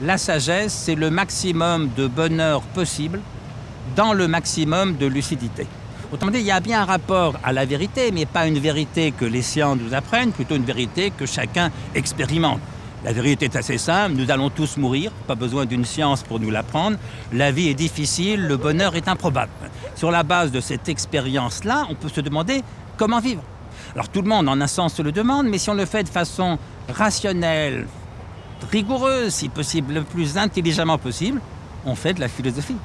La sagesse, c'est le maximum de bonheur possible dans le maximum de lucidité. Autrement dit, il y a bien un rapport à la vérité, mais pas une vérité que les sciences nous apprennent, plutôt une vérité que chacun expérimente. La vérité est assez simple, nous allons tous mourir, pas besoin d'une science pour nous l'apprendre. La vie est difficile, le bonheur est improbable. Sur la base de cette expérience-là, on peut se demander comment vivre. Alors tout le monde, en un sens, se le demande, mais si on le fait de façon rationnelle, rigoureuse, si possible, le plus intelligemment possible, on fait de la philosophie.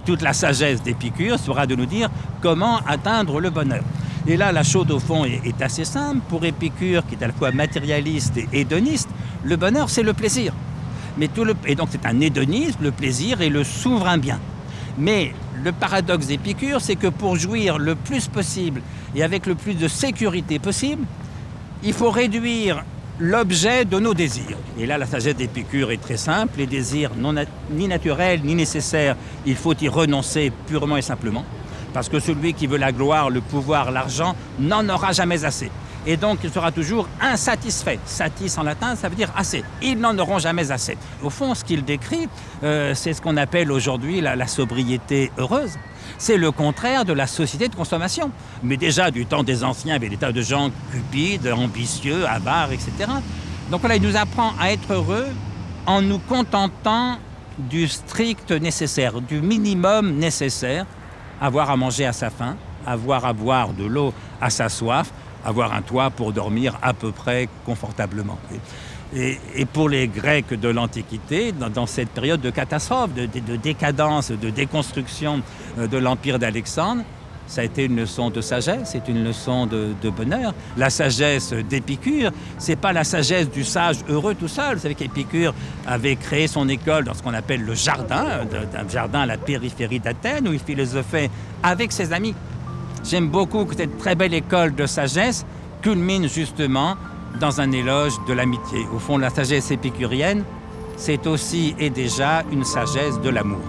Toute la sagesse d'Épicure sera de nous dire comment atteindre le bonheur. Et là, la chose au fond est assez simple. Pour Épicure, qui est à la fois matérialiste et hédoniste, le bonheur, c'est le plaisir. Et donc c'est un hédonisme, le plaisir est le souverain bien. Mais le paradoxe d'Épicure, c'est que pour jouir le plus possible et avec le plus de sécurité possible, il faut réduire l'objet de nos désirs. Et là, la sagesse d'Épicure est très simple. Les désirs ni naturels ni nécessaires, il faut y renoncer purement et simplement. Parce que celui qui veut la gloire, le pouvoir, l'argent, n'en aura jamais assez. Et donc, il sera toujours insatisfait. Satis en latin, ça veut dire assez. Ils n'en auront jamais assez. Au fond, ce qu'il décrit, c'est ce qu'on appelle aujourd'hui la sobriété heureuse. C'est le contraire de la société de consommation. Mais déjà, du temps des anciens, il y avait des tas de gens cupides, ambitieux, avares, etc. Donc voilà, il nous apprend à être heureux en nous contentant du strict nécessaire, du minimum nécessaire. Avoir à manger à sa faim, avoir à boire de l'eau à sa soif, avoir un toit pour dormir à peu près confortablement. Et pour les Grecs de l'Antiquité, dans cette période de catastrophe, de décadence, de déconstruction de l'empire d'Alexandre, ça a été une leçon de sagesse, c'est une leçon de bonheur. La sagesse d'Épicure, c'est pas la sagesse du sage heureux tout seul. Vous savez qu'Épicure avait créé son école dans ce qu'on appelle le jardin, un jardin à la périphérie d'Athènes, où il philosophait avec ses amis. J'aime beaucoup que cette très belle école de sagesse culmine justement dans un éloge de l'amitié. Au fond, la sagesse épicurienne, c'est aussi et déjà une sagesse de l'amour.